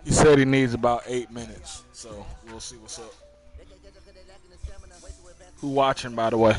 He said he needs about 8 minutes, so we'll see what's up. Who watching, by the way?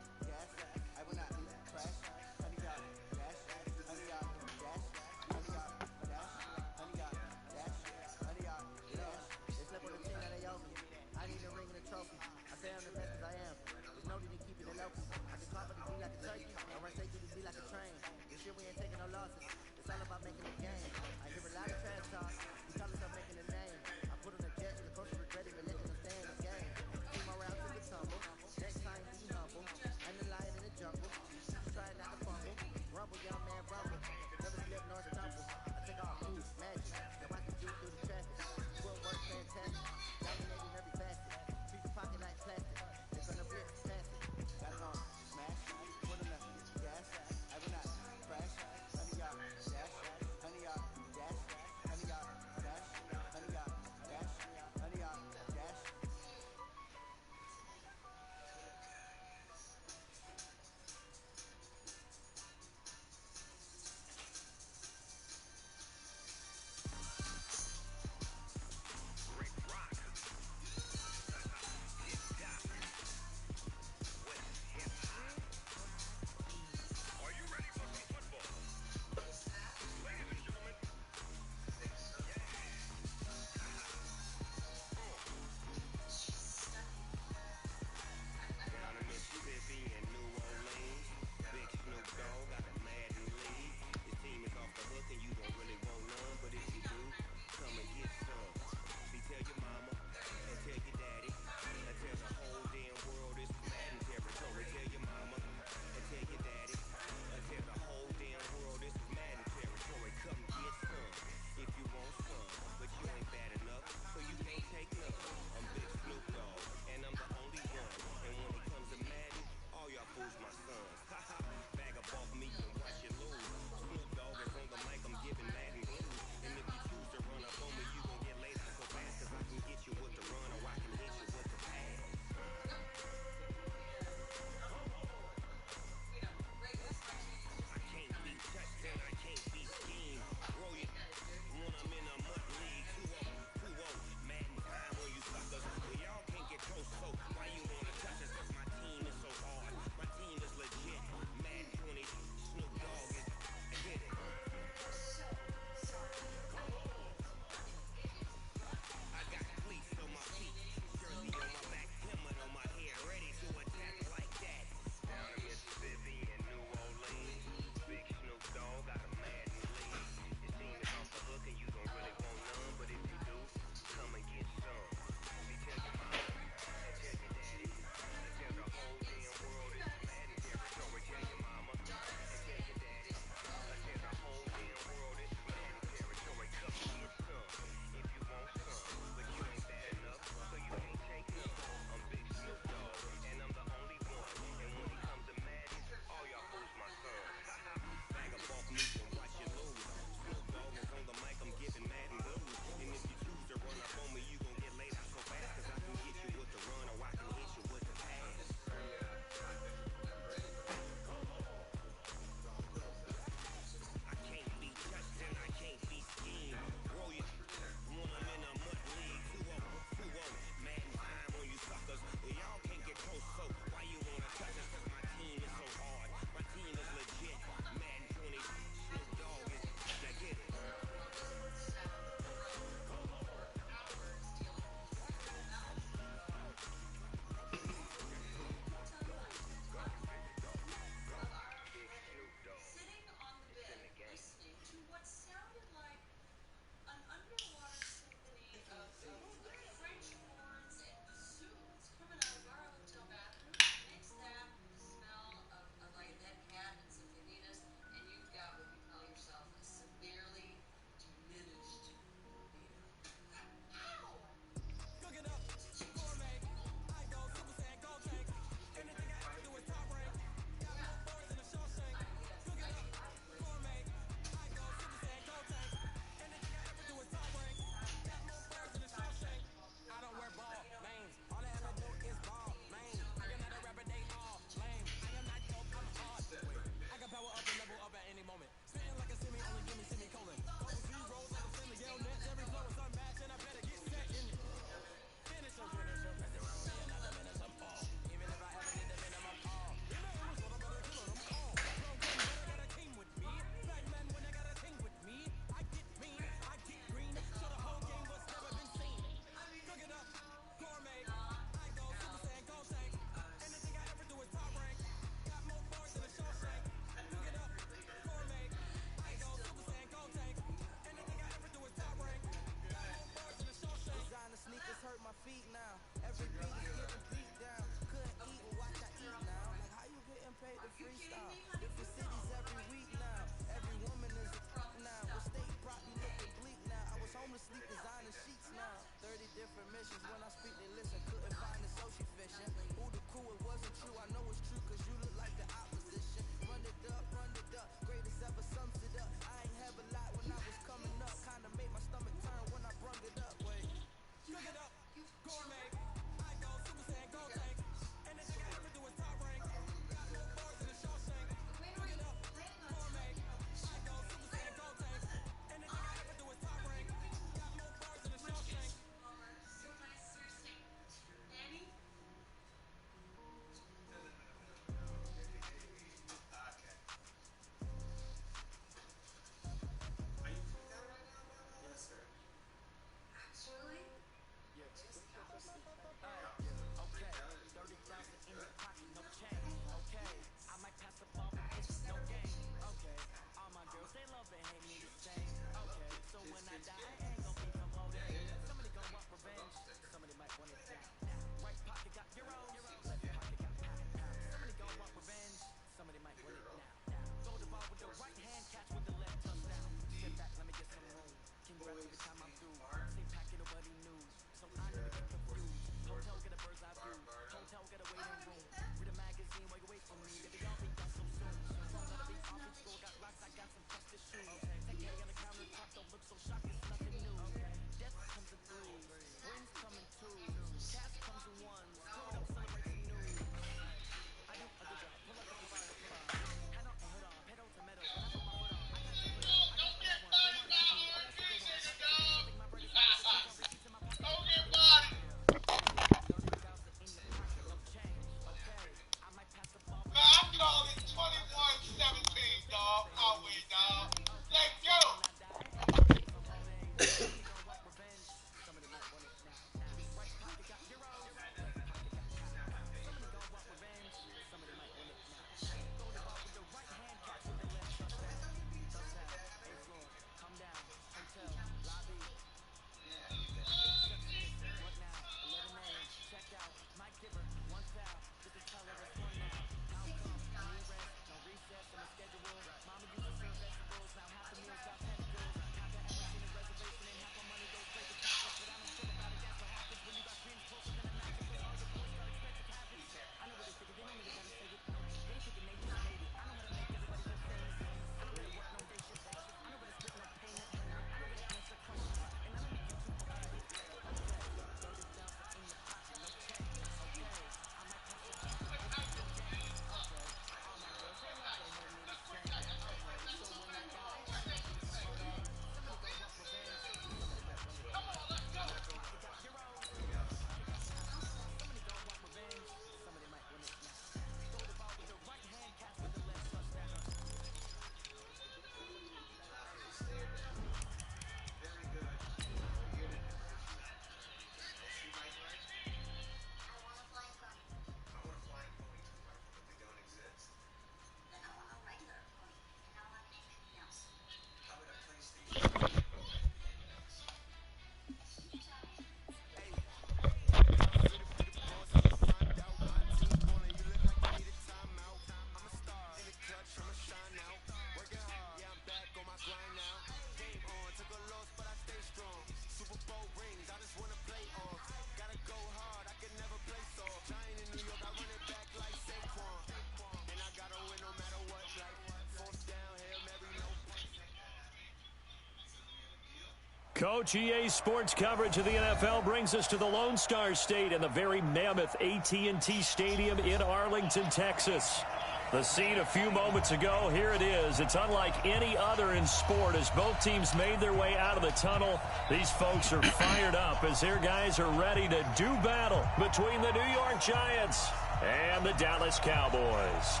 Coach, EA Sports coverage of the NFL brings us to the Lone Star State and the very mammoth AT&T Stadium in Arlington, Texas. The scene a few moments ago, here it is. It's unlike any other in sport as both teams made their way out of the tunnel. These folks are fired up as their guys are ready to do battle between the New York Giants and the Dallas Cowboys.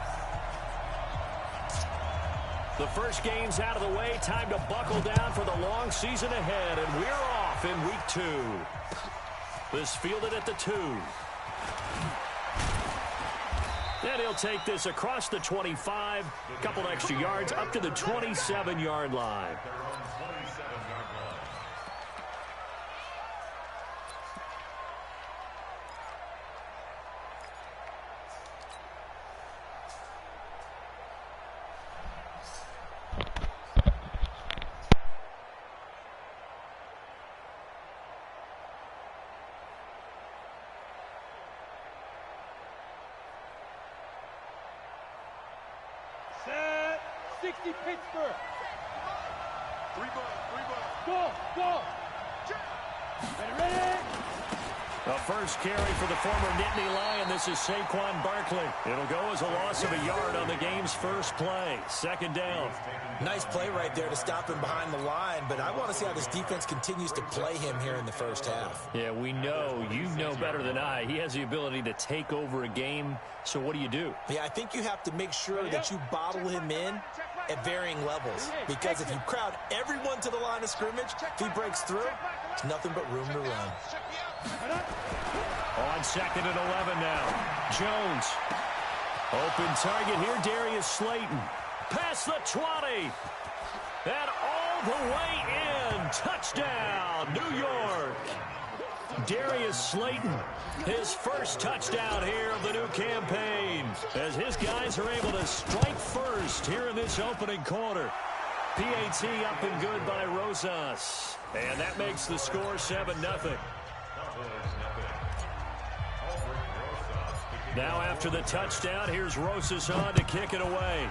The first game's out of the way. Time to buckle down for the long season ahead, and we're off in week 2. This fielded at the 2. And he'll take this across the 25, a couple extra yards up to the 27-yard line. Set, 60 Pittsburgh. 3 ball. Go. Ready. The first carry for the former Nittany Lion. This is Saquon Barkley. It'll go as a loss of a yard on the game's first play. Second down. Nice play right there to stop him behind the line, but I want to see how this defense continues to play him here in the first half. Yeah, we know. You know better than I. He has the ability to take over a game. So what do? Yeah, I think you have to make sure that you bottle him in at varying levels, because if you crowd everyone to the line of scrimmage, if he breaks through, it's nothing but room to run. On second and 11 now. Jones. Open target here, Darius Slayton. Past the 20. And all all the way in. Touchdown, New York. Darius Slayton, his first touchdown here of the new campaign, as his guys are able to strike first here in this opening quarter. PAT up and good by Rosas. And that makes the score 7-0. Now after the touchdown, here's Rosas on to kick it away.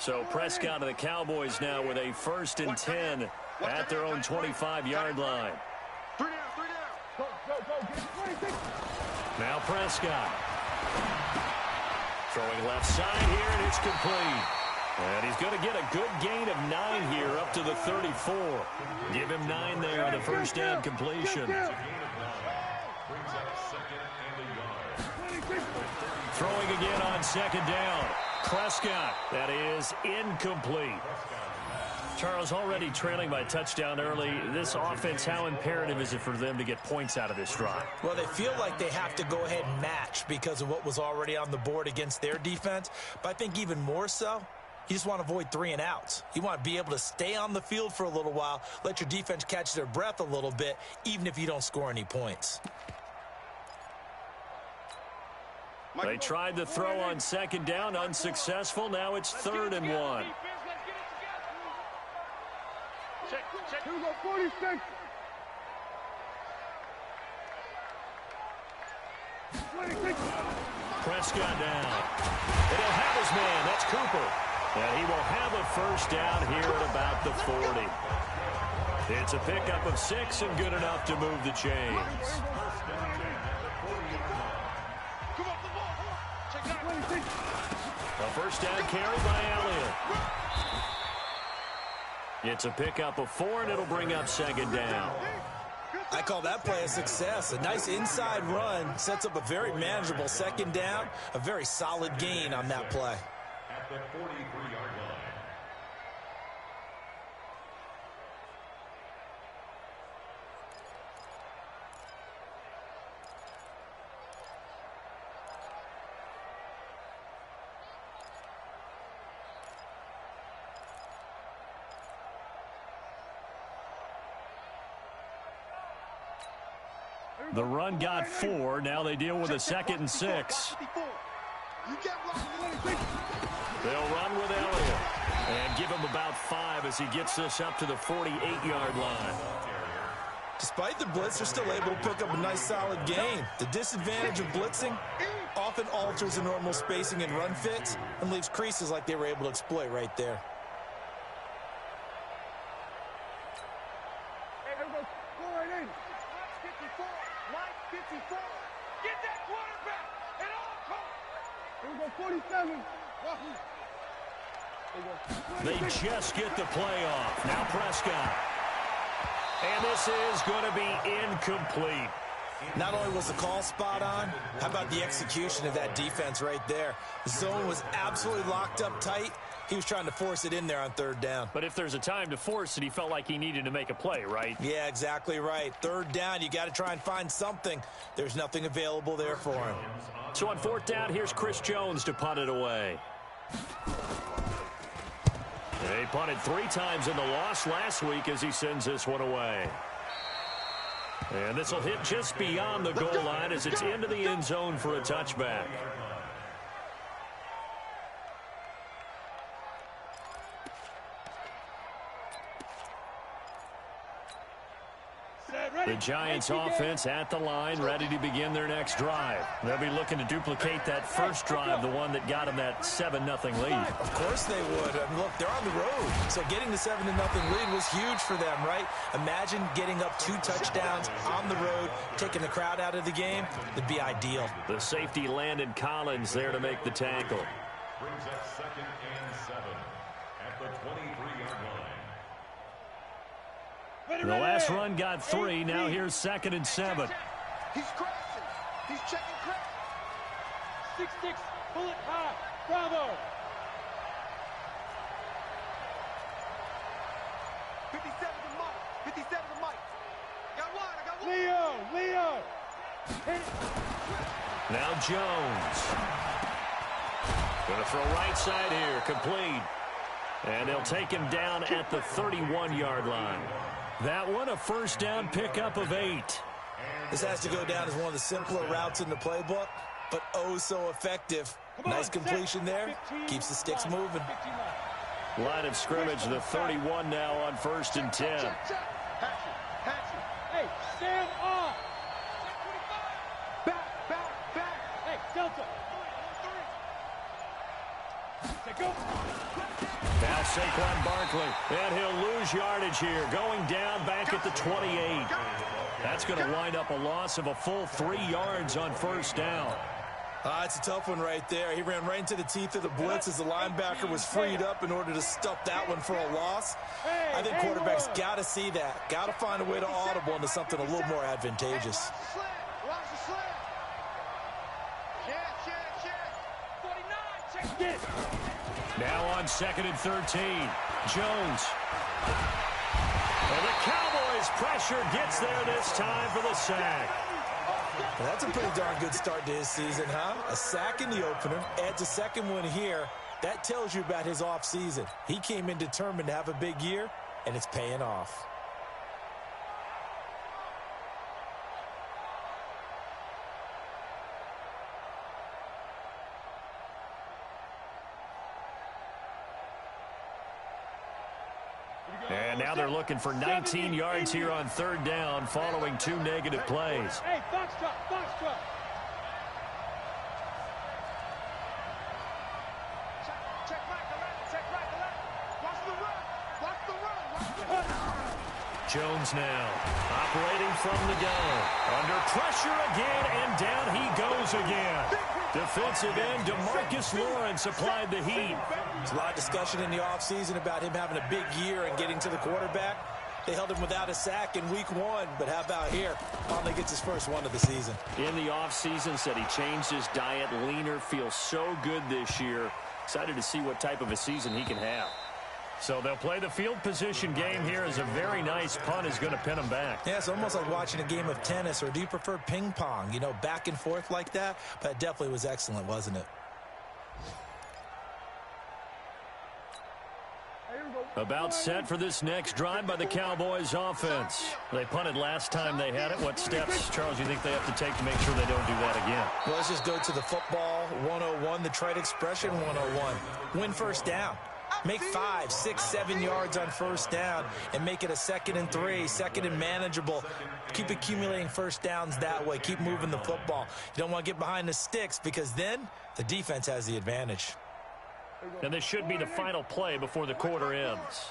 So Prescott of the Cowboys now with a 1st and 10 at their own 25-yard line. Now Prescott. Throwing left side here, and it's complete. And he's going to get a good gain of 9 here up to the 34. Give him 9 there on the first down completion. Throwing again on 2nd down. Prescott, that is incomplete. Charles, already trailing by touchdown early. This offense, how imperative is it for them to get points out of this drive? Well, they feel like they have to go ahead and match because of what was already on the board against their defense. But I think even more so, you just want to avoid 3 and outs. You want to be able to stay on the field for a little while, let your defense catch their breath a little bit, even if you don't score any points. They tried to throw on 2nd down, unsuccessful. Now it's 3rd and 1. Prescott down. And he'll have his man. That's Cooper. And he will have a 1st down here at about the 40. It's a pickup of 6 and good enough to move the chains. A 1st down carry by Elliott. It's a pickup of 4, and it'll bring up 2nd down. I call that play a success. A nice inside run sets up a very manageable 2nd down. A very solid gain on that play. At the 43-yard line. The run got 4. Now they deal with a 2nd and 6. They'll run with Elliott and give him about 5 as he gets this up to the 48-yard line. Despite the blitz, they're still able to pick up a nice solid gain. The disadvantage of blitzing often alters the normal spacing and run fits and leaves creases like they were able to exploit right there. Get that quarterback at all costs. Here we go, 47. They just get the play off. Now Prescott. And this is going to be incomplete. Not only was the call spot on, how about the execution of that defense right there? The zone was absolutely locked up tight. He was trying to force it in there on 3rd down. But if there's a time to force it, he felt like he needed to make a play, right? Yeah, exactly right. 3rd down, you got to try and find something. There's nothing available there for him. So on 4th down, here's Chris Jones to punt it away. They punted 3 times in the loss last week as he sends this one away. And this will hit just beyond the goal line as it's into the end zone for a touchback. The Giants offense at the line, ready to begin their next drive. They'll be looking to duplicate that first drive, the one that got them that 7-0 lead. Of course they would. I mean, look, they're on the road. So getting the 7-0 lead was huge for them, right? Imagine getting up 2 touchdowns on the road, taking the crowd out of the game. It'd be ideal. The safety Landon Collins there to make the tackle. brings up 2nd and 7 at the 23-yard line. The last run got 3. Now here's 2nd and 7. He's crashing. He's checking crash. 6-6. Pull it high. Bravo. 57 to Mike. 57 to Mike. Got one. I got one. Leo. Now Jones. Going to throw right side here. Complete. And they'll take him down at the 31-yard line. That one a first down pickup of 8. This has to go down as one of the simpler routes in the playbook, but oh so effective. Nice completion there. Keeps the sticks moving. Line of scrimmage, the 31 now on 1st and 10. Hey, stand off. Back. Hey, Delta. Go. Now Saquon Barkley, and he'll lose yardage here, going down back at the 28. That's going to wind up a loss of a full 3 yards on 1st down. It's a tough one right there. He ran right into the teeth of the blitz as the linebacker was freed up in order to stop that one for a loss. I think quarterbacks got to see that. Got to find a way to audible into something a little more advantageous. Now on 2nd and 13, Jones. And the Cowboys' pressure gets there this time for the sack. Well, that's a pretty darn good start to his season, huh? A sack in the opener, adds a second one here. That tells you about his offseason. He came in determined to have a big year, and it's paying off. And now they're looking for 19 yards here on 3rd down following 2 negative plays. Hey, box truck. Check right to left. Watch the run. Jones now operating from the gun. Under pressure again, and down he goes again. Defensive end DeMarcus Lawrence applied the heat. There's a lot of discussion in the offseason about him having a big year and getting to the quarterback. They held him without a sack in week 1, but how about here? Finally gets his first one of the season. In the offseason, said he changed his diet, leaner, feels so good this year. Excited to see what type of a season he can have. So they'll play the field position game here as a very nice punt is going to pin them back. Yeah, it's almost like watching a game of tennis, or do you prefer ping pong? You know, back and forth like that? But it definitely was excellent, wasn't it? About set for this next drive by the Cowboys offense. They punted last time they had it. What steps, Charles, you think they have to take to make sure they don't do that again? Well, let's just go to the football 101, the trade expression 101. Win first down. Make 5, 6, 7 yards on first down and make it a 2nd and 3, 2nd and manageable. Keep accumulating first downs that way. Keep moving the football. You don't want to get behind the sticks because then the defense has the advantage. And this should be the final play before the quarter ends.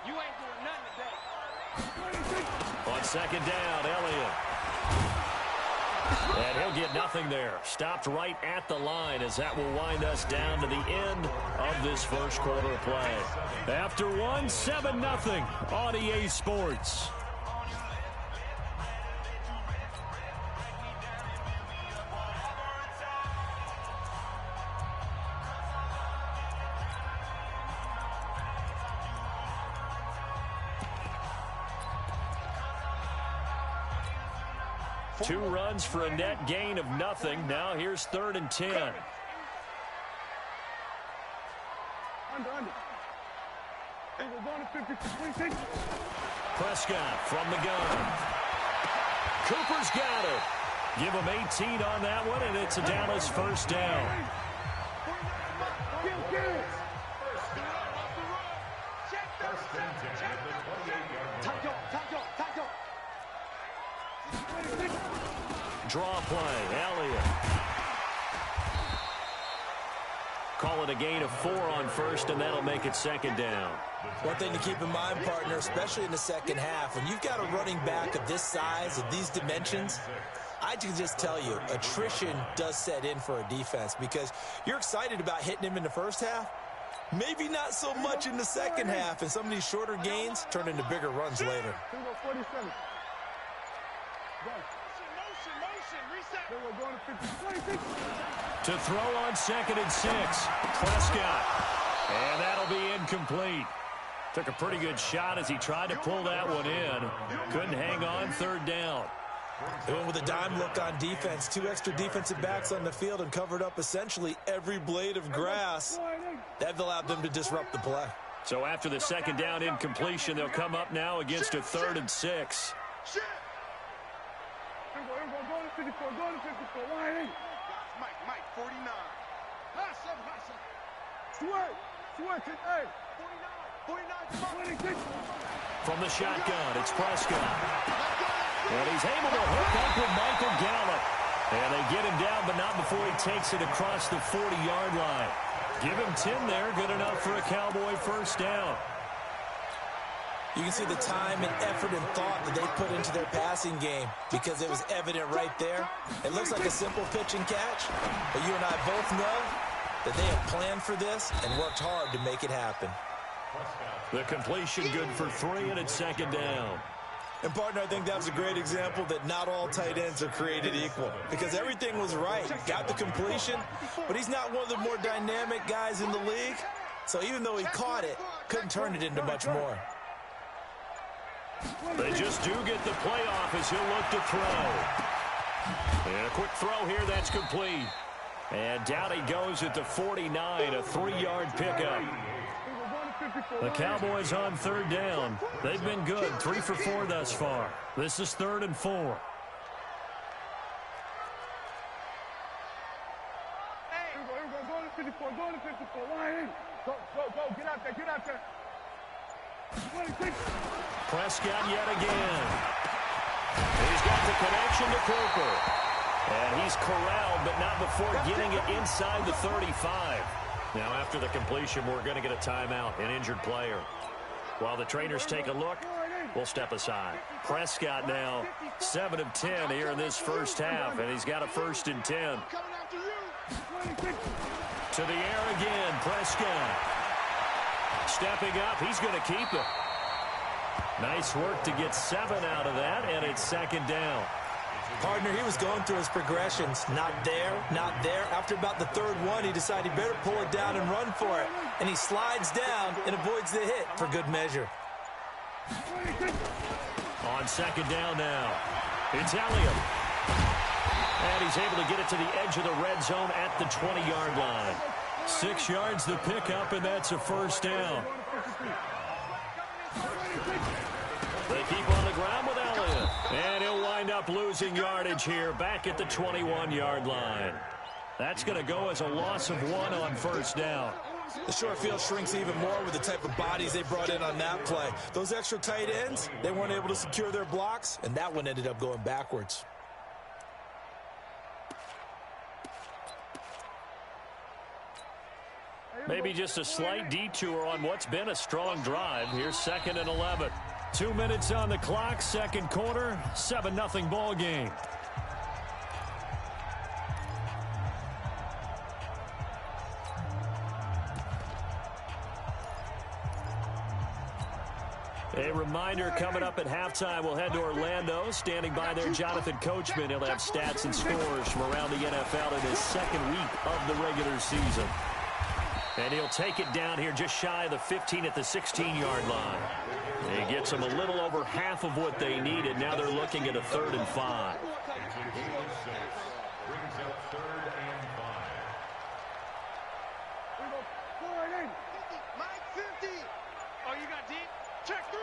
You ain't doing nothing today. On 2nd down, Elliott. And he'll get nothing there. Stopped right at the line as that will wind us down to the end of this first quarter of play. After 1, 7-0 on EA Sports. Two runs for a net gain of nothing. Now here's 3rd and 10. Prescott from the gun. Cooper's got it. Give him 18 on that one, and it's a Dallas first down. Draw play, Elliott. Call it a gain of 4 on first, and that'll make it 2nd down. One thing to keep in mind, partner, especially in the second half, when you've got a running back of this size, of these dimensions, I can just tell you, attrition does set in for a defense because you're excited about hitting him in the first half. Maybe not so much in the second half, and some of these shorter gains turn into bigger runs later. To throw on 2nd and 6, Prescott. And that'll be incomplete. Took a pretty good shot as he tried to pull that one in. Couldn't hang on, 3rd down. They went with a dime look on defense. 2 extra defensive backs on the field and covered up essentially every blade of grass. That allowed them to disrupt the play. So after the 2nd down incompletion, they'll come up now against a 3rd and 6. Mike, 49. From the shotgun, it's Prescott. And he's able to hook up with Michael Gallup. And they get him down, but not before he takes it across the 40-yard line. Give him 10 there, good enough for a Cowboy 1st down. You can see the time and effort and thought that they put into their passing game because it was evident right there. It looks like a simple pitch and catch, but you and I both know that they have planned for this and worked hard to make it happen. The completion good for 3, and it's 2nd down. And, partner, I think that was a great example that not all tight ends are created equal because everything was right. Got the completion, but he's not one of the more dynamic guys in the league. So even though he caught it, couldn't turn it into much more. They just do get the playoff as he'll look to throw. And a quick throw here, that's complete. And down he goes at the 49, a 3-yard pickup. The Cowboys on 3rd down. They've been good, 3 for 4 thus far. This is 3rd and 4. Go, get out there. Prescott yet again. He's got the connection to Cooper. And he's corralled, but not before getting it inside the 35. Now, after the completion, we're going to get a timeout, an injured player. While the trainers take a look, we'll step aside. Prescott now 7 of 10 here in this first half, and he's got a 1st and 10. To the air again, Prescott. Stepping up, he's going to keep it. Nice work to get 7 out of that, and it's 2nd down. Partner, he was going through his progressions. Not there, not there. After about the 3rd one, he decided he better pull it down and run for it. And he slides down and avoids the hit for good measure. On 2nd down now, it's Elliott. And he's able to get it to the edge of the red zone at the 20-yard line. 6 yards the pickup, and that's a 1st down. They keep on the ground with Elliott. And he'll wind up losing yardage here back at the 21-yard line. That's going to go as a loss of 1 on 1st down. The short field shrinks even more with the type of bodies they brought in on that play. Those extra tight ends, they weren't able to secure their blocks, and that one ended up going backwards. Maybe just a slight detour on what's been a strong drive. Here's 2nd and 11. 2 minutes on the clock, 2nd quarter, 7-0 ball game. A reminder, coming up at halftime, we'll head to Orlando. Standing by there, Jonathan Coachman. He'll have stats and scores from around the NFL in his 2nd week of the regular season. And he'll take it down here just shy of the 15 at the 16-yard line. He gets them a little over half of what they needed. Now they're looking at a 3rd and 5. Oh, you got deep? Check 3.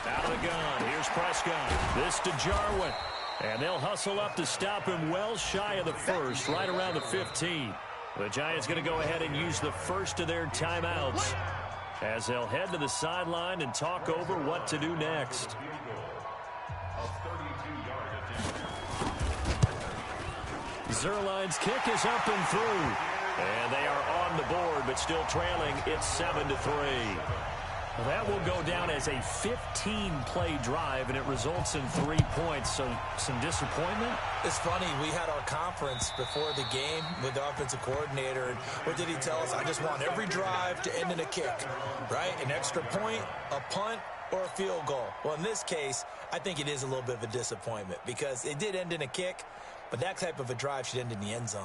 Out of the gun. Here's Prescott. This to Jarwin. And they'll hustle up to stop him well shy of the 1st, right around the 15. The Giants going to go ahead and use the first of their timeouts as they'll head to the sideline and talk over what to do next. Zerline's kick is up and through. And they are on the board, but still trailing. It's 7-3. Well, that will go down as a 15-play drive, and it results in 3 points. So some disappointment. It's funny, we had our conference before the game with the offensive coordinator, and what did he tell us? I just want every drive to end in a kick, right? An extra point, a punt, or a field goal. Well, in this case, I think it is a little bit of a disappointment because it did end in a kick, but that type of a drive should end in the end zone.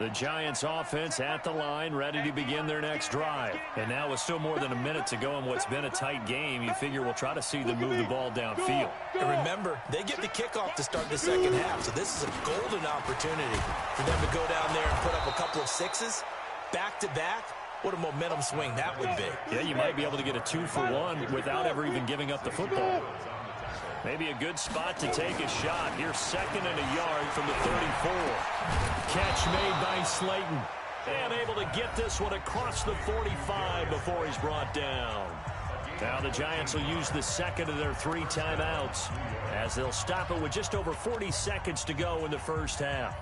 The Giants offense at the line, ready to begin their next drive. And now with still more than a minute to go in what's been a tight game, you figure we'll try to see them move the ball downfield. And remember, they get the kickoff to start the second half, so this is a golden opportunity for them to go down there and put up a couple of sixes back-to-back. What a momentum swing that would be. Yeah, you might be able to get a 2-for-1 without ever even giving up the football. Maybe a good spot to take a shot. Here's 2nd and a yard from the 34. Catch made by Slayton. And able to get this one across the 45 before he's brought down. Now the Giants will use the second of their 3 timeouts as they'll stop it with just over 40 seconds to go in the first half.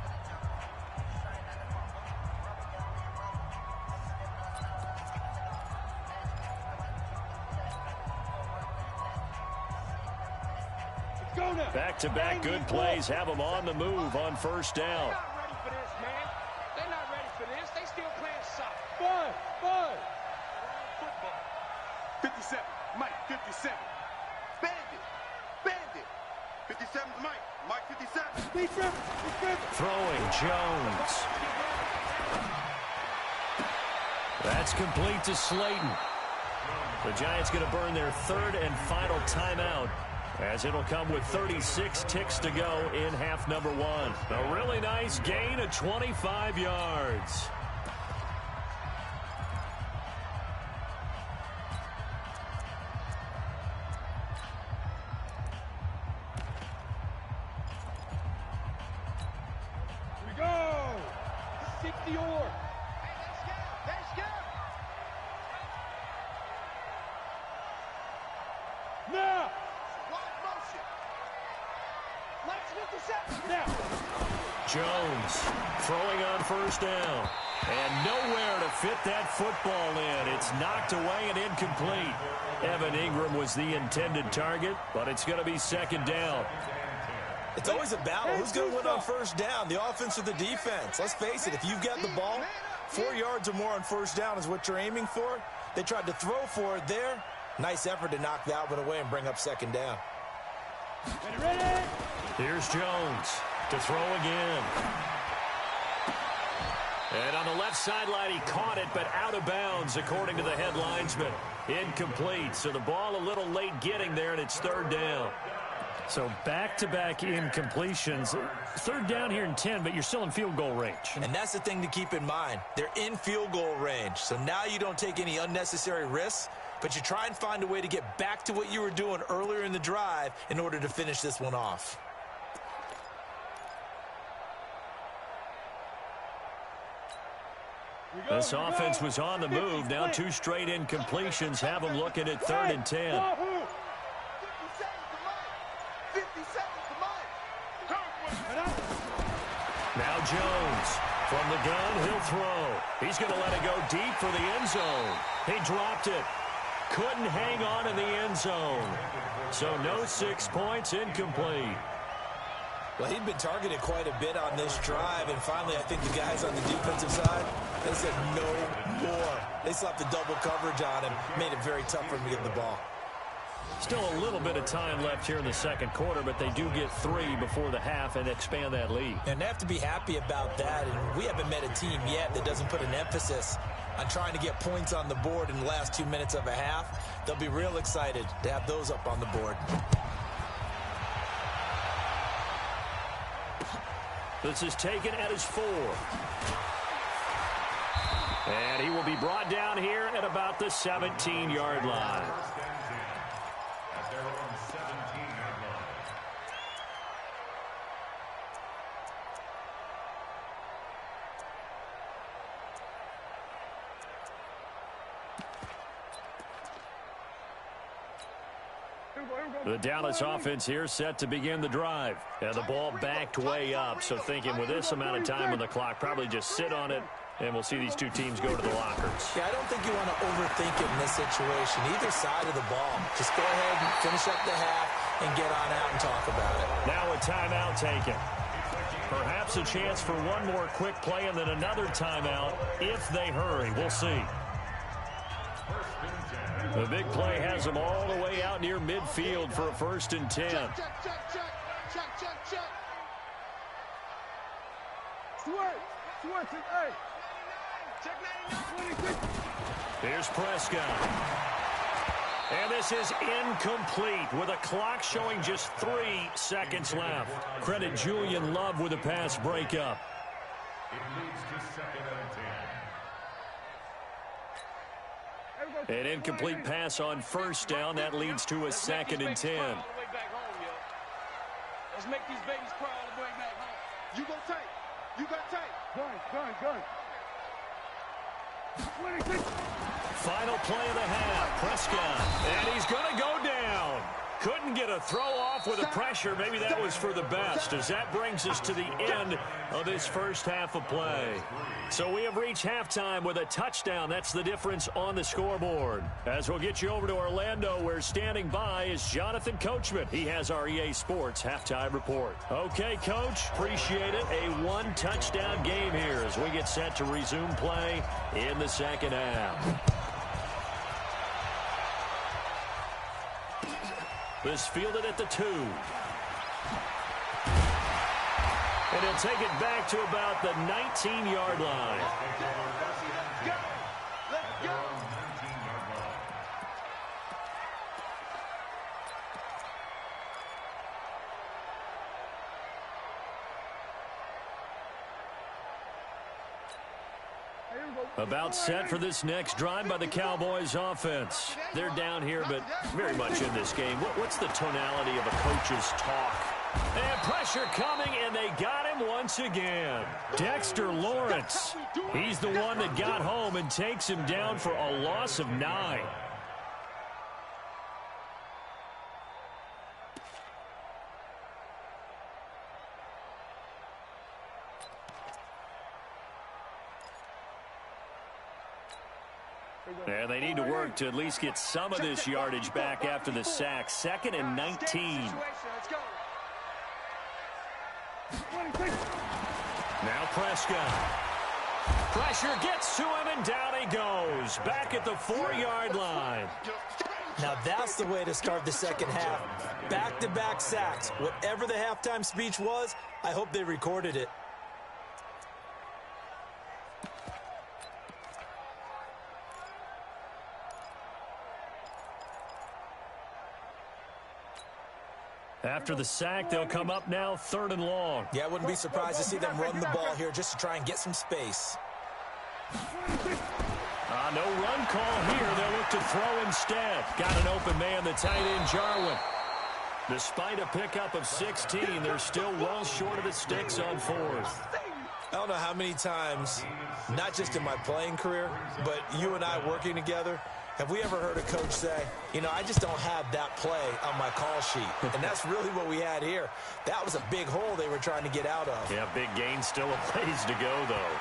Back-to-back good plays have them on the move on first down. They're not ready for this, man. They're not ready for this. They still playing soft. Five. Football. 57. Mike, 57. Bandit. 57's Mike. Mike, 57. Throwing Jones. That's complete to Slayton. The Giants going to burn their 3rd and final timeout, as it'll come with 36 ticks to go in half number 1. A really nice gain of 25 yards. Here we go. 60 or. Let's go. Now. Jones throwing on first down. And nowhere to fit that football in. It's knocked away and incomplete. Evan Ingram was the intended target, but it's going to be 2nd down. It's always a battle. Who's going to win on first down, the offense or the defense? Let's face it, if you've got the ball, 4 yards or more on first down is what you're aiming for. They tried to throw for it there. Nice effort to knock that one away and bring up 2nd down. Ready? Here's Jones to throw again. And on the left sideline, he caught it, but out of bounds, according to the head linesman. Incomplete. So the ball a little late getting there, and it's 3rd down. So back-to-back incompletions. 3rd down here in 10, but you're still in field goal range. And that's the thing to keep in mind. They're in field goal range. So now you don't take any unnecessary risks, but you try and find a way to get back to what you were doing earlier in the drive in order to finish this one off. This offense was on the move. Now 2 straight incompletions have them looking at 3rd and 10. Now Jones from the gun, he'll throw. He's going to let it go deep for the end zone. He dropped it. Couldn't hang on in the end zone. So no 6 points, incomplete. Well, he'd been targeted quite a bit on this drive, and finally I think the guys on the defensive side, they said no more. They slapped the double coverage on him, made it very tough for him to get the ball. Still a little bit of time left here in the 2nd quarter, but they do get 3 before the half and expand that lead. And they have to be happy about that, and we haven't met a team yet that doesn't put an emphasis on trying to get points on the board in the last 2 minutes of a half. They'll be real excited to have those up on the board. This is taken at his 4. And he will be brought down here at about the 17-yard line. At their own 17-yard line. The Dallas offense here set to begin the drive. And the ball backed way up. So thinking with this amount of time on the clock, probably just sit on it, and we'll see these two teams go to the lockers. Yeah, I don't think you want to overthink it in this situation. Either side of the ball. Just go ahead and finish up the half and get on out and talk about it. Now a timeout taken. Perhaps a chance for one more quick play and then another timeout if they hurry. We'll see. The big play has them all the way out near midfield for a 1st and 10. Check. Here's Prescott. And this is incomplete with a clock showing just 3 seconds left. Credit Julian Love with a pass breakup. It leads to 2nd and 10. An incomplete pass on 1st down. That leads to a 2nd and 10. Let's make these babies cry all the way back home. You go tight. You got tight. Gun. 26. Final play of the half. Prescott. And he's going to go down. Couldn't get a throw off with the pressure. Maybe that was for the best, as that brings us to the end of this first half of play. So we have reached halftime with a touchdown. That's the difference on the scoreboard. As we'll get you over to Orlando, where standing by is Jonathan Coachman. He has our EA Sports halftime report. Okay, Coach, appreciate it. A 1-touchdown game here as we get set to resume play in the second half. This fielded at the 2. And he'll take it back to about the 19-yard line. Let's go. About set for this next drive by the Cowboys offense. They're down here, but very much in this game. What's the tonality of a coach's talk? And pressure coming, and they got him once again. Dexter Lawrence. He's the one that got home and takes him down for a loss of 9. And they need to work to at least get some of this yardage back after the sack. 2nd and 19. Now Prescott. Pressure gets to him, and down he goes. Back at the 4-yard line. Now that's the way to start the second half. Back-to-back sacks. Whatever the halftime speech was, I hope they recorded it. After the sack, they'll come up now 3rd and long. Yeah, I wouldn't be surprised to see them run the ball here just to try and get some space. No run call here. They'll look to throw instead. Got an open man, the tight end, Jarwin. Despite a pickup of 16, they're still well short of the sticks on 4th. I don't know how many times, not just in my playing career, but you and I working together, have we ever heard a coach say, you know, I just don't have that play on my call sheet? And that's really what we had here. That was a big hole they were trying to get out of. Yeah, big gain, still a ways to go, though.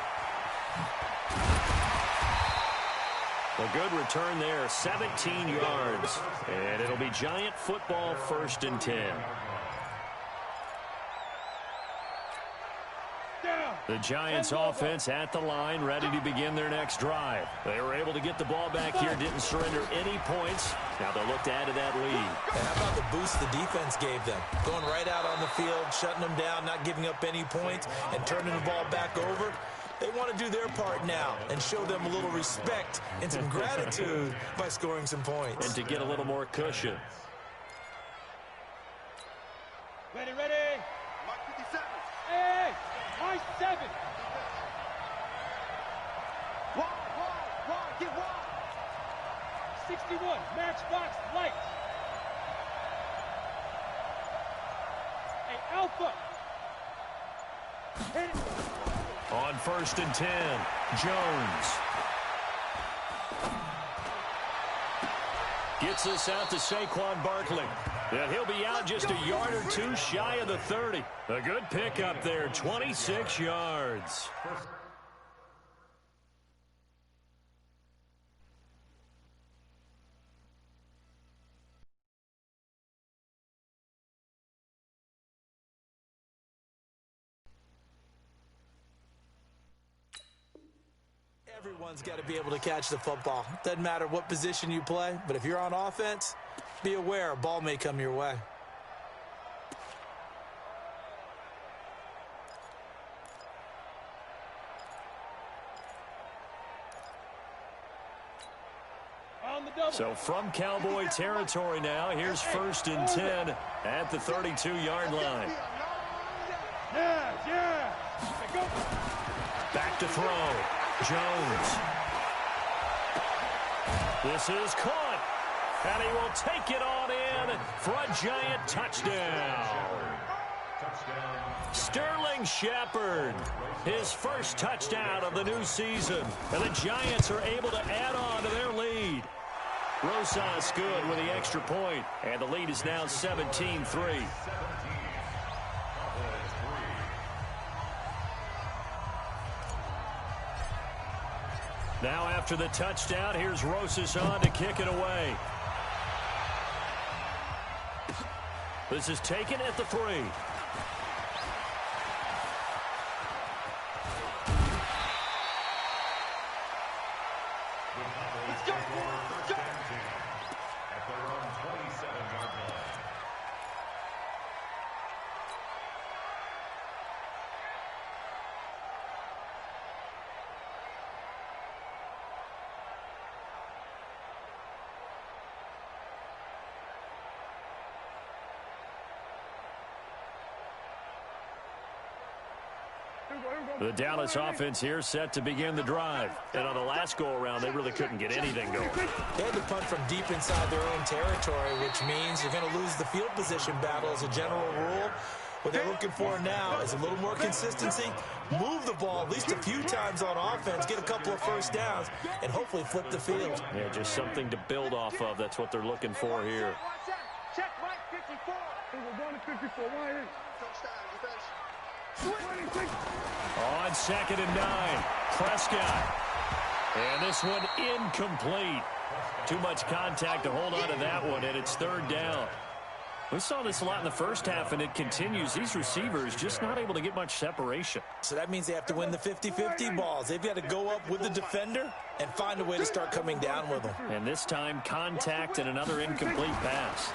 A good return there, 17 yards. And it'll be Giant football, 1st and 10. The Giants offense at the line, ready to begin their next drive. They were able to get the ball back here, didn't surrender any points. Now they'll look to add to that lead. And how about the boost the defense gave them? Going right out on the field, shutting them down, not giving up any points, and turning the ball back over. They want to do their part now and show them a little respect and some gratitude by scoring some points. And to get a little more cushion. Ready. Mark 57. Hey, Mark 7. Wide, get wide. 61, matchbox light. Hey, Alpha. Hit it. On 1st and 10, Jones. Gets this out to Saquon Barkley. And he'll be out just a yard or two shy of the 30. A good pickup there, 26 yards. Everyone's got to be able to catch the football. Doesn't matter what position you play, but if you're on offense, be aware a ball may come your way. So from Cowboy territory now, here's 1st and 10 at the 32-yard line. Back to throw. Jones. This is caught. And he will take it on in for a giant touchdown. Sterling Shepard, his first touchdown of the new season. And the Giants are able to add on to their lead. Rosas good with the extra point. And the lead is now 17-3. Now after the touchdown, here's Rosas on to kick it away. This is taken at the 3. The Dallas offense here set to begin the drive. And on the last go-around, they really couldn't get anything going. They had to punt from deep inside their own territory, which means you're going to lose the field position battle as a general rule. What they're looking for now is a little more consistency, move the ball at least a few times on offense, get a couple of first downs, and hopefully flip the field. Yeah, just something to build off of. That's what they're looking for here. Check right 54. We're going to 54. Why is? Touchdown, defense. On 2nd and 9, Prescott. And this one incomplete. Too much contact to hold on to that one, and it's 3rd down. We saw this a lot in the first half, and it continues. These receivers just not able to get much separation. So that means they have to win the 50-50 balls. They've got to go up with the defender and find a way to start coming down with them. And this time, contact and another incomplete pass.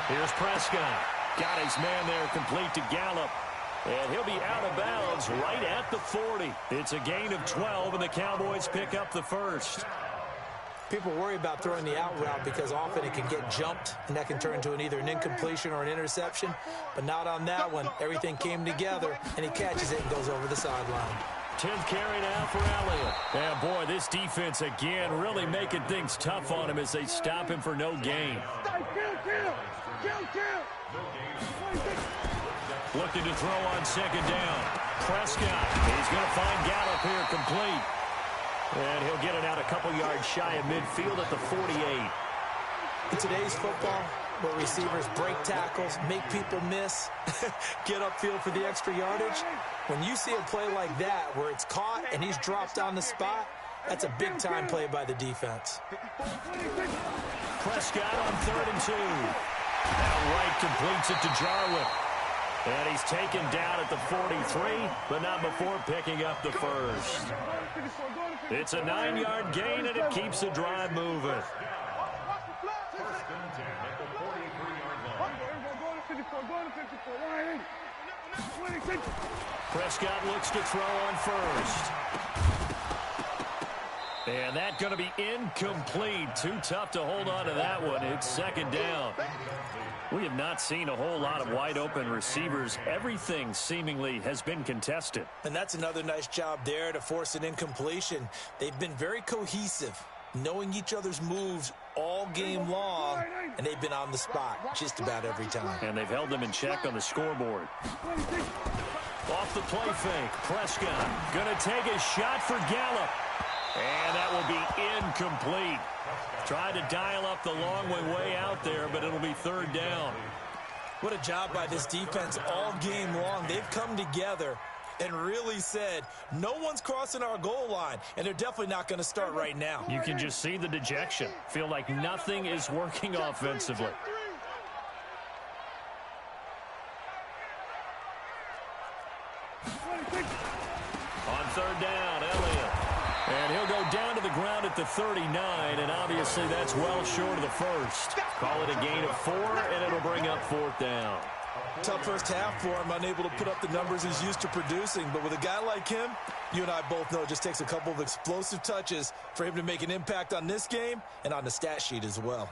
Here's Prescott. Got his man there, complete to Gallup. And he'll be out of bounds right at the 40. It's a gain of 12, and the Cowboys pick up the first. People worry about throwing the out route because often it can get jumped, and that can turn into either an incompletion or an interception. But not on that one. Everything came together, and he catches it and goes over the sideline. 10th carry now for Elliott. And, boy, this defense again really making things tough on him as they stop him for no gain. Looking to throw on 2nd down. Prescott. He's going to find Gallup here complete. And he'll get it out a couple yards shy of midfield at the 48. In today's football, where receivers break tackles, make people miss, get upfield for the extra yardage, when you see a play like that where it's caught and he's dropped on the spot, that's a big-time play by the defense. Prescott on 3rd and 2. Outright completes it to Jarwin. And he's taken down at the 43, but not before picking up the first. It's a 9-yard gain, and it keeps the drive moving. Prescott looks to throw on 1st. And that's going to be incomplete. Too tough to hold on to that one. It's 2nd down. We have not seen a whole lot of wide-open receivers. Everything seemingly has been contested. And that's another nice job there to force an incompletion. They've been very cohesive, knowing each other's moves all game long, and they've been on the spot just about every time. And they've held them in check on the scoreboard. Off the play fake, Prescott going to take a shot for Gallup. And that will be incomplete. Tried to dial up the long way out there, but it'll be third down. What a job by this defense all game long. They've come together and really said, no one's crossing our goal line, and they're definitely not going to start right now. You can just see the dejection. Feel like nothing is working offensively. On third down, Elliott. And he'll go down to the ground at the 39, and obviously that's well short of the first. Call it a gain of 4, and it'll bring up fourth down. Tough first half for him, unable to put up the numbers he's used to producing. But with a guy like him, you and I both know it just takes a couple of explosive touches for him to make an impact on this game and on the stat sheet as well.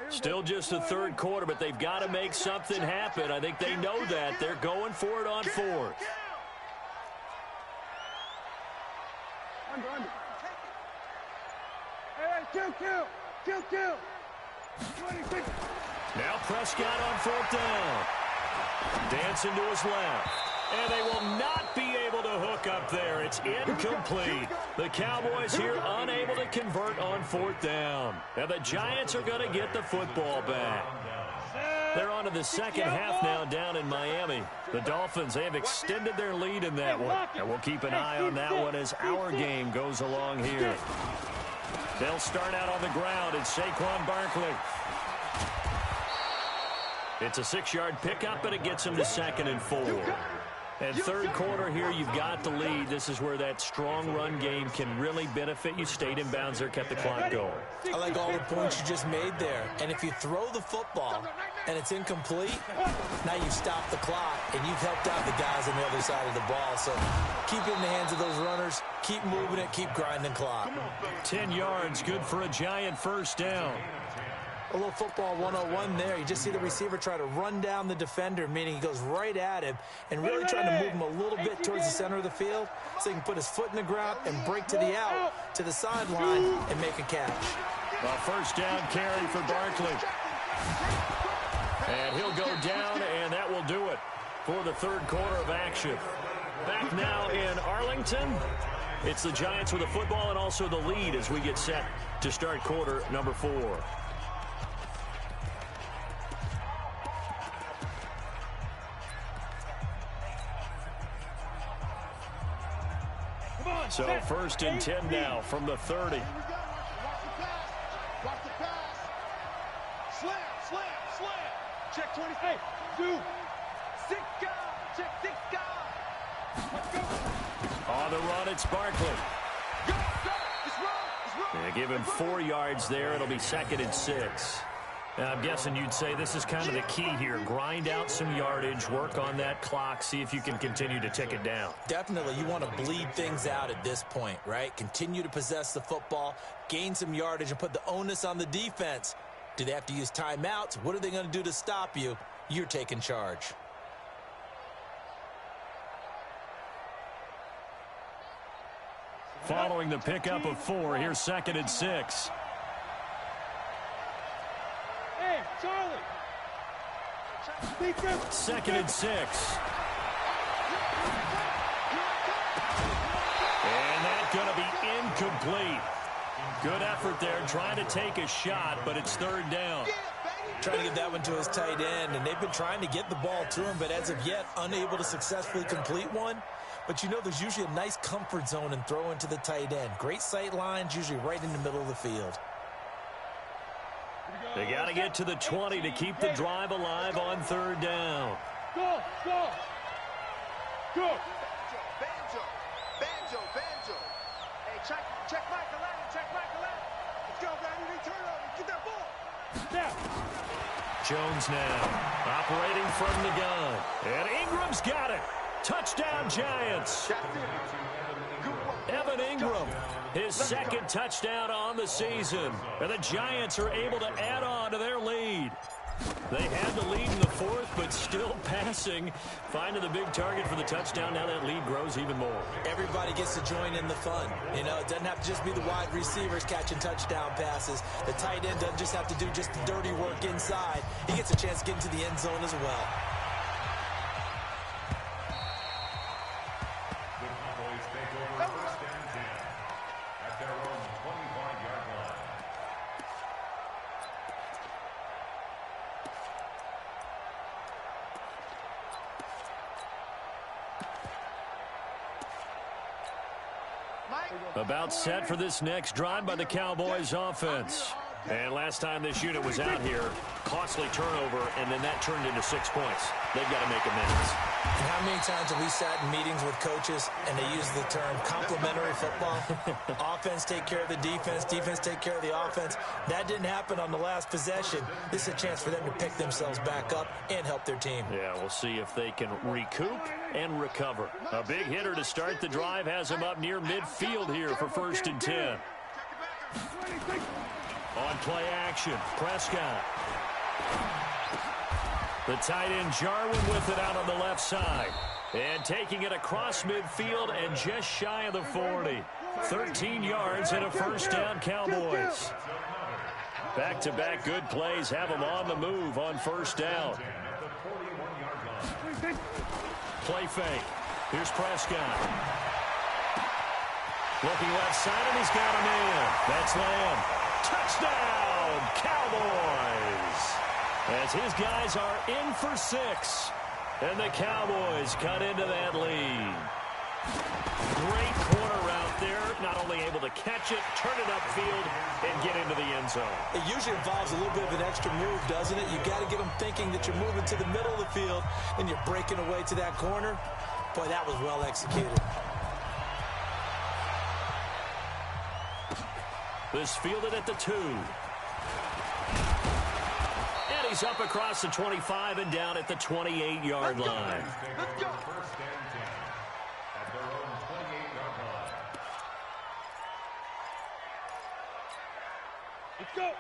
Still just the third quarter, but they've got to make something happen. I think they know that. They're going for it on fourth. Now Prescott on fourth down. Dancing to his left. And they will not be able to hook up there. It's incomplete. The Cowboys here unable to convert on fourth down. And the Giants are going to get the football back. They're on to the second half now down in Miami. The Dolphins, they have extended their lead in that one. And we'll keep an eye on that one as our game goes along here. They'll start out on the ground. It's Saquon Barkley. It's a 6-yard pickup, but it gets him to 2nd and 4. And third quarter here, you've got the lead. This is where that strong run game can really benefit you. Stayed in bounds there, kept the clock going. I like all the points you just made there. And if you throw the football and it's incomplete, now you've stopped the clock and you've helped out the guys on the other side of the ball. So keep it in the hands of those runners. Keep moving it. Keep grinding clock. 10 yards, good for a Giant first down. A little football 101 there. You just see the receiver try to run down the defender, meaning he goes right at him and really trying to move him a little bit towards the center of the field so he can put his foot in the ground and break to the out, to the sideline, and make a catch. A first down carry for Barkley. And he'll go down, and that will do it for the third quarter of action. Back now in Arlington. It's the Giants with the football and also the lead as we get set to start quarter number 4. So first and 10 now from the 30. Watch the pass. Slam, slam, slam. Check 20. Hey, 2. 6 guys. Check 6 guys. Let's go. On the run, it's Barkley. Go, go. It's run. It's run. They give him 4 yards there. It'll be 2nd and 6. Now, I'm guessing you'd say this is kind of the key here. Grind out some yardage, work on that clock, see if you can continue to tick it down. Definitely, you want to bleed things out at this point, right? Continue to possess the football, gain some yardage, and put the onus on the defense. Do they have to use timeouts? What are they going to do to stop you? You're taking charge. Following the pickup of 4, here's 2nd and 6. Hey, Charlie. 2nd and 6. And that's going to be incomplete. Good effort there, trying to take a shot, but it's third down. Trying to get that one to his tight end, and they've been trying to get the ball to him, but as of yet, unable to successfully complete one. But you know there's usually a nice comfort zone and throw into the tight end. Great sight lines, usually right in the middle of the field. They got to get to the 20 to keep the drive alive on third down. Go, go. Go. Banjo, banjo, banjo. Hey, check Michael Allen, check Michael Allen. Let's go, baby. Turn over. Get that ball. Snap. Jones now operating from the gun. And Ingram's got it. Touchdown, Giants. Evan Ingram, his 2nd touchdown on the season. And the Giants are able to add on to their lead. They had the lead in the 4th, but still passing. Finding the big target for the touchdown. Now that lead grows even more. Everybody gets to join in the fun. You know, it doesn't have to just be the wide receivers catching touchdown passes. The tight end doesn't just have to do just the dirty work inside. He gets a chance to get into the end zone as well. About set for this next drive by the Cowboys offense. And last time this unit was out here, costly turnover, and then that turned into 6 points. They've got to make amends. And how many times have we sat in meetings with coaches and they use the term complementary football? Offense take care of the defense, defense take care of the offense. That didn't happen on the last possession. This is a chance for them to pick themselves back up and help their team. Yeah, we'll see if they can recoup and recover. A big hitter to start the drive has him up near midfield here for 1st and 10. On play action, Prescott. The tight end Jarwin with it out on the left side. And taking it across midfield and just shy of the 40. 13 yards and a 1st down, Cowboys. Back-to-back good plays have them on the move on 1st down. Play fake. Here's Prescott. Looking left side, and he's got him in. That's Lamb. Touchdown, Cowboys! As his guys are in for 6. And the Cowboys cut into that lead. Great corner route there. Not only able to catch it, turn it upfield, and get into the end zone. It usually involves a little bit of an extra move, doesn't it? You've got to get them thinking that you're moving to the middle of the field, and you're breaking away to that corner. Boy, that was well executed. This fielded at the 2. And he's up across the 25 and down at the 28-yard line. Let's go. First and 10 at their own 28-yard line.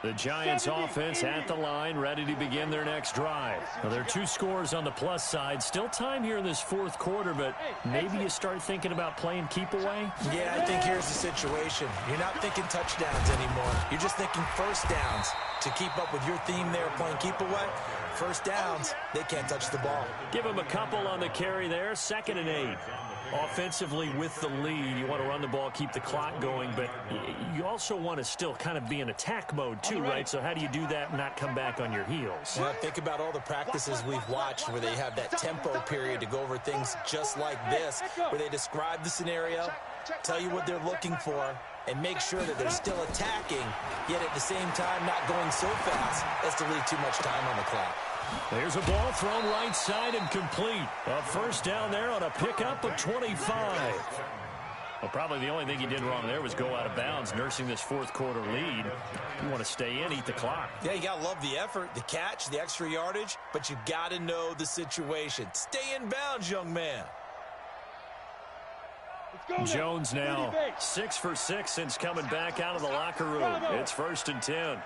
The Giants offense at the line, ready to begin their next drive. Well, there are 2 scores on the plus side. Still time here in this 4th quarter, but maybe you start thinking about playing keep away? Yeah, I think here's the situation. You're not thinking touchdowns anymore. You're just thinking 1st downs. To keep up with your theme there, playing keep away, 1st downs, they can't touch the ball. Give him a couple on the carry there, 2nd and 8. Offensively with the lead, you want to run the ball, keep the clock going, but you also want to still kind of be in attack mode too, right? So how do you do that and not come back on your heels? Yeah, think about all the practices we've watched where they have that tempo period to go over things just like this, where they describe the scenario, tell you what they're looking for, and make sure that they're still attacking, yet at the same time not going so fast as to leave too much time on the clock. There's a ball thrown right side and complete. A 1st down there on a pickup of 25. Well, probably the only thing he did wrong there was go out of bounds, nursing this 4th quarter lead. You want to stay in, eat the clock. Yeah, you got to love the effort, the catch, the extra yardage, but you got to know the situation. Stay in bounds, young man. Jones now 6 for 6 since coming back out of the locker room. It's 1st and 10.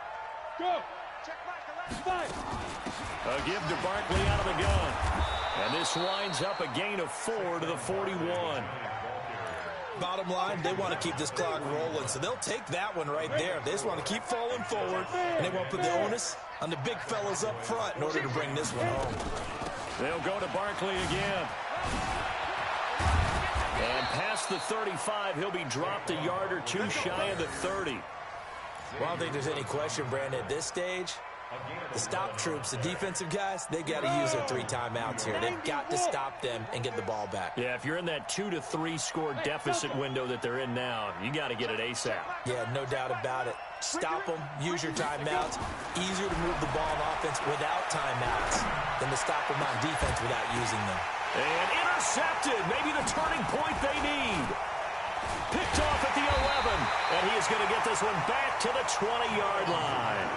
Go. A give to Barkley out of the gun. And this winds up a gain of 4 to the 41. Bottom line, they want to keep this clock rolling, so they'll take that one right there. They just want to keep falling forward, and they won't put the onus on the big fellas up front in order to bring this one home. They'll go to Barkley again. And past the 35, he'll be dropped a yard or 2 shy of the 30. Well, I don't think there's any question, Brandon, at this stage, the stop troops, the defensive guys, they got to use their 3 timeouts here. They've got to stop them and get the ball back. Yeah, if you're in that 2 to 3 score deficit window that they're in now, you got to get it ASAP. Yeah, no doubt about it. Stop them, use your timeouts. Easier to move the ball on offense without timeouts than to stop them on defense without using them. And intercepted, maybe the turning point they need. Picked off at the 11, and he is going to get this one back to the 20-yard line.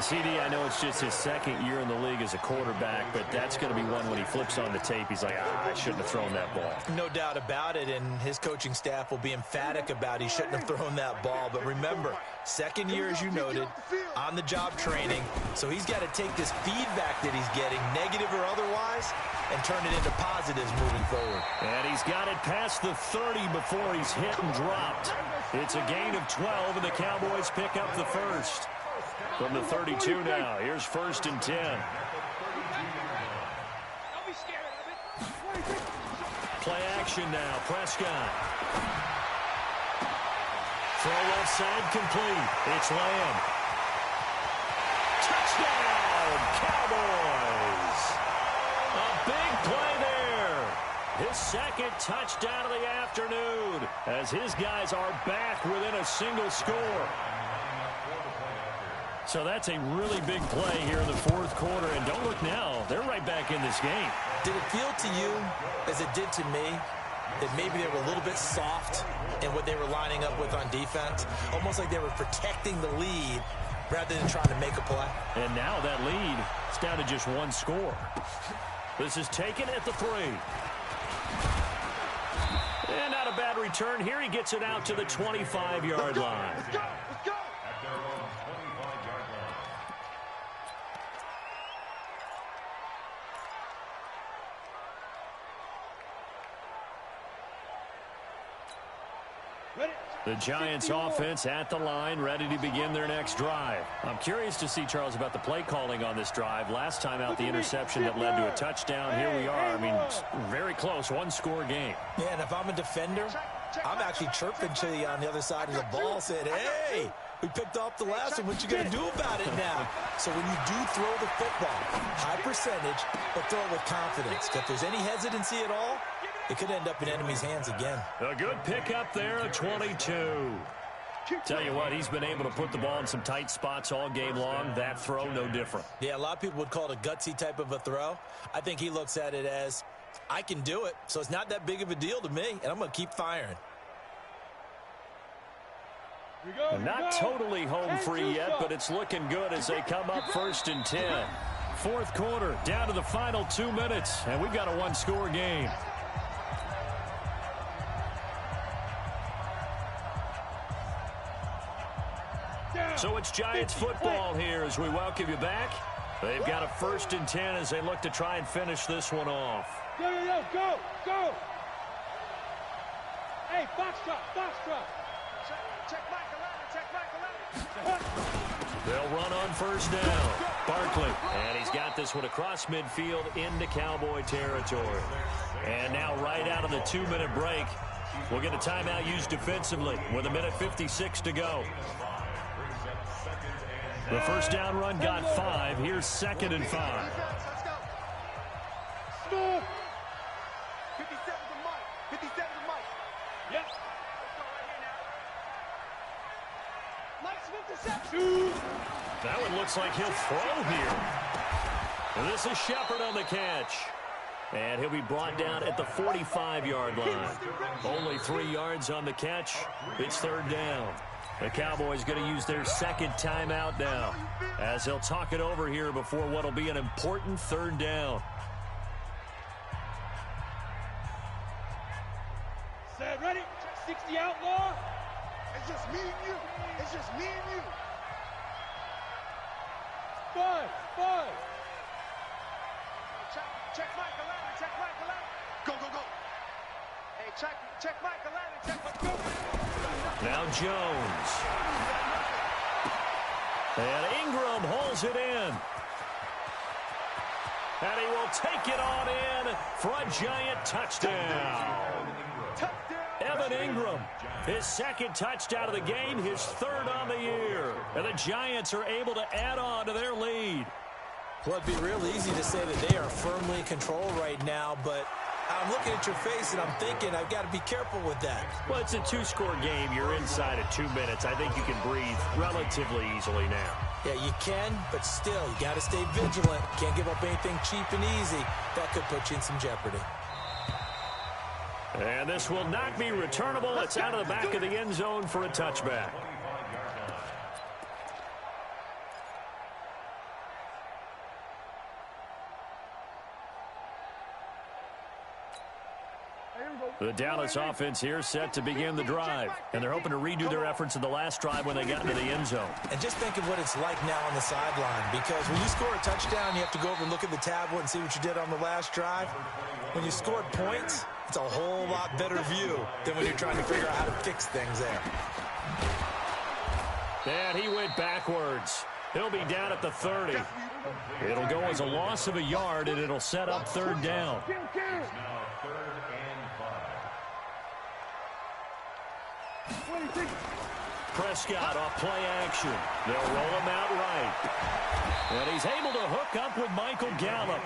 CD, I know it's just his 2nd year in the league as a quarterback, but that's going to be one when he flips on the tape, he's like, I shouldn't have thrown that ball. No doubt about it, and his coaching staff will be emphatic about he shouldn't have thrown that ball. But remember, 2nd year, as you noted, on-the-job training, so he's got to take this feedback that he's getting, negative or otherwise, and turn it into positives moving forward. And he's got it past the 30 before he's hit and dropped. It's a gain of 12, and the Cowboys pick up the 1st. From the 32 now, here's 1st and 10. Play action now, Prescott. Throw left side complete. It's Lamb. Touchdown, Cowboys! A big play there. His second touchdown of the afternoon as his guys are back within a single score. So that's a really big play here in the fourth quarter. And don't look now, they're right back in this game. Did it feel to you, as it did to me, that maybe they were a little bit soft in what they were lining up with on defense? Almost like they were protecting the lead rather than trying to make a play. And now that lead is down to just one score. This is taken at the 3. And not a bad return here. He gets it out to the 25-yard line. Let's go. Let's go. At their own 25-yard line. Ready? The Giants offense at the line, ready to begin their next drive. I'm curious to see, Charles, about the play calling on this drive. Last time out, the interception that led to a touchdown. Here we are. I mean, very close, one-score game. Yeah, and if I'm a defender, I'm actually chirping to you on the other side of the ball, saying, hey, we picked off the last one. What you going to do about it now? So when you do throw the football, high percentage, but throw it with confidence. If there's any hesitancy at all, it could end up in enemy's hands again. A good pickup there, a 22. Tell you what, he's been able to put the ball in some tight spots all game long. That throw, no different. Yeah, a lot of people would call it a gutsy type of a throw. I think he looks at it as, I can do it, so it's not that big of a deal to me, and I'm going to keep firing. Not totally home free yet, but it's looking good as they come up 1st and 10. Fourth quarter, down to the final 2 minutes, and we've got a one-score game. So it's Giants football here as we welcome you back. They've got a 1st and 10 as they look to try and finish this one off. Go. Hey, box drop. Check Michael Allen. They'll run on 1st down. Barkley, and he's got this one across midfield into Cowboy territory. And now right out of the 2-minute break, we'll get a timeout used defensively with 1:56 to go. The first down run got 5. Here's 2nd and 5. Let's go. Smooth. 57 to Mike. 57 to Mike. Yep. Let's go right here now. Mike Smith interception. That one looks like he'll throw here. And this is Shepard on the catch. And he'll be brought down at the 45-yard line. Only 3 yards on the catch. It's 3rd down. The Cowboys going to use their 2nd timeout now as they'll talk it over here before what will be an important 3rd down. Set, ready? 60 outlaw. It's just me and you. It's just me and you. 5. Check Michael Allen. Go. Hey, check Michael Allen. Go. Now Jones. And Ingram holds it in. And he will take it on in for a Giant touchdown. Evan Ingram, his 2nd touchdown of the game, his 3rd on the year. And the Giants are able to add on to their lead. Well, it'd be real easy to say that they are firmly in control right now, but I'm looking at your face and I'm thinking I've got to be careful with that. Well, it's a 2-score game. You're inside of 2 minutes. I think you can breathe relatively easily now. Yeah, you can, but still, you got to stay vigilant. Can't give up anything cheap and easy. That could put you in some jeopardy. And this will not be returnable. It's out of the back of the end zone for a touchback. The Dallas offense here set to begin the drive. And they're hoping to redo their efforts in the last drive when they got into the end zone. And just think of what it's like now on the sideline. Because when you score a touchdown, you have to go over and look at the tablet and see what you did on the last drive. When you scored points, it's a whole lot better view than when you're trying to figure out how to fix things there. And he went backwards. He'll be down at the 30. It'll go as a loss of a yard, and it'll set up 3rd down. Prescott off play action. They'll roll him out right. And he's able to hook up with Michael Gallup.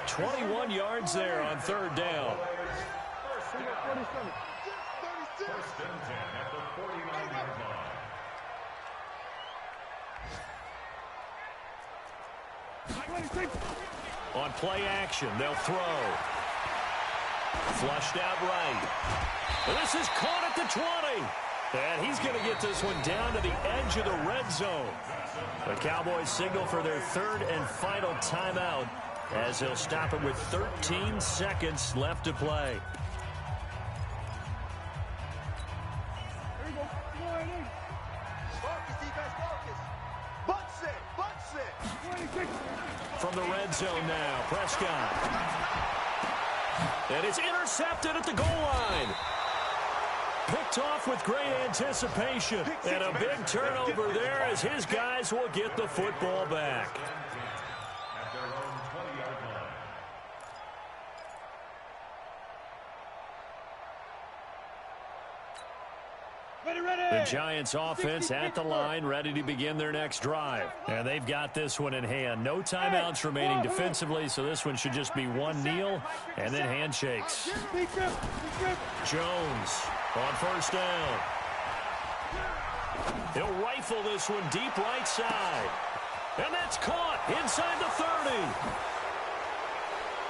21 yards there on third down. First and 10 at the 49-yard line. On play action, they'll throw. Flushed out right. And this is caught at the 20. And he's going to get this one down to the edge of the red zone. The Cowboys signal for their third and final timeout as he'll stop it with 13 seconds left to play. From the red zone now, Prescott. And it's intercepted at the goal line. Picked off with great anticipation. And a big turnover there as his guys will get the football back. At their own 20-yard line. The Giants offense at the line, ready to begin their next drive. And they've got this one in hand. No timeouts remaining defensively, so this one should just be one kneel and then handshakes. Jones on first down. He'll rifle this one deep right side. And that's caught inside the 30.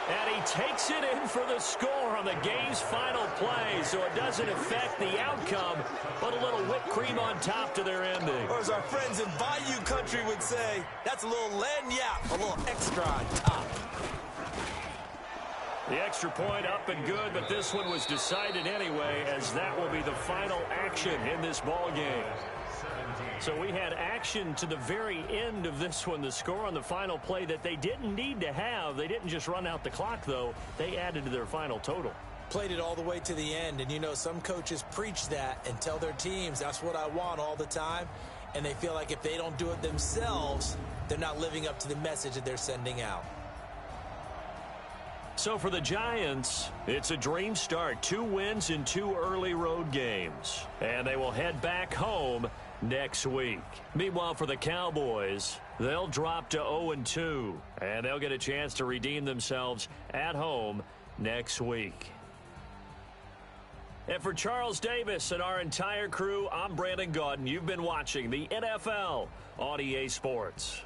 And he takes it in for the score on the game's final play, so it doesn't affect the outcome, but a little whipped cream on top to their ending. Or as our friends in Bayou country would say, that's a little lagniappe, a little extra on top. The extra point up and good, but this one was decided anyway, as that will be the final action in this ball game. So we had action to the very end of this one, the score on the final play that they didn't need to have. They didn't just run out the clock, though. They added to their final total. Played it all the way to the end, and you know, some coaches preach that and tell their teams, that's what I want all the time, and they feel like if they don't do it themselves, they're not living up to the message that they're sending out. So for the Giants, it's a dream start. 2 wins in 2 early road games. And they will head back home next week. Meanwhile, for the Cowboys, they'll drop to 0-2. And they'll get a chance to redeem themselves at home next week. And for Charles Davis and our entire crew, I'm Brandon Gaudin. You've been watching the NFL on EA Sports.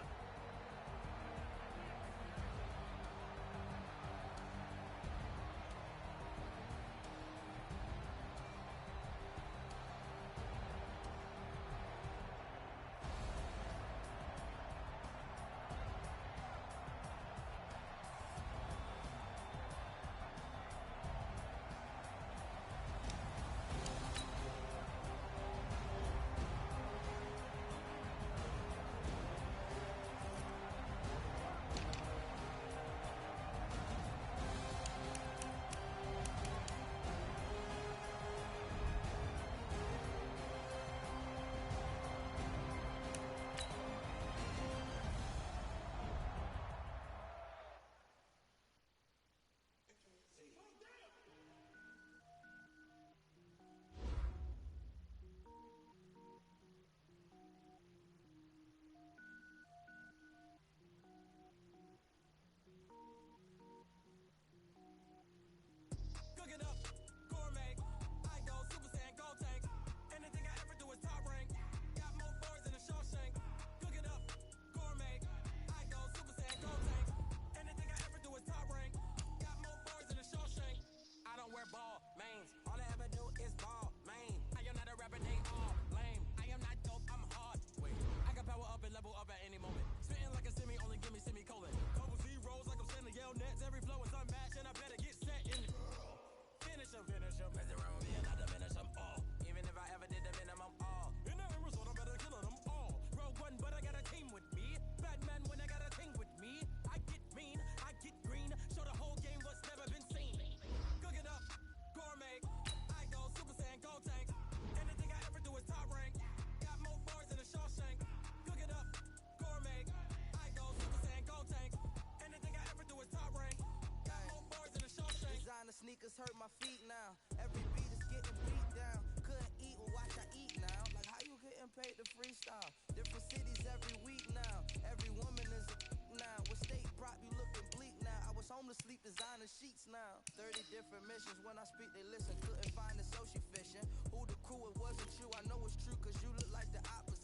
Sneakers hurt my feet now. Every beat is getting beat down. Couldn't eat or watch I eat now. Like how you getting paid to freestyle? Different cities every week now. Every woman is a now. What state brought you looking bleak now? I was home to sleep, designer sheets now. 30 different missions, when I speak they listen. Couldn't find the social fishing. Who the crew, it wasn't you, I know it's true, cause you look like the opposite.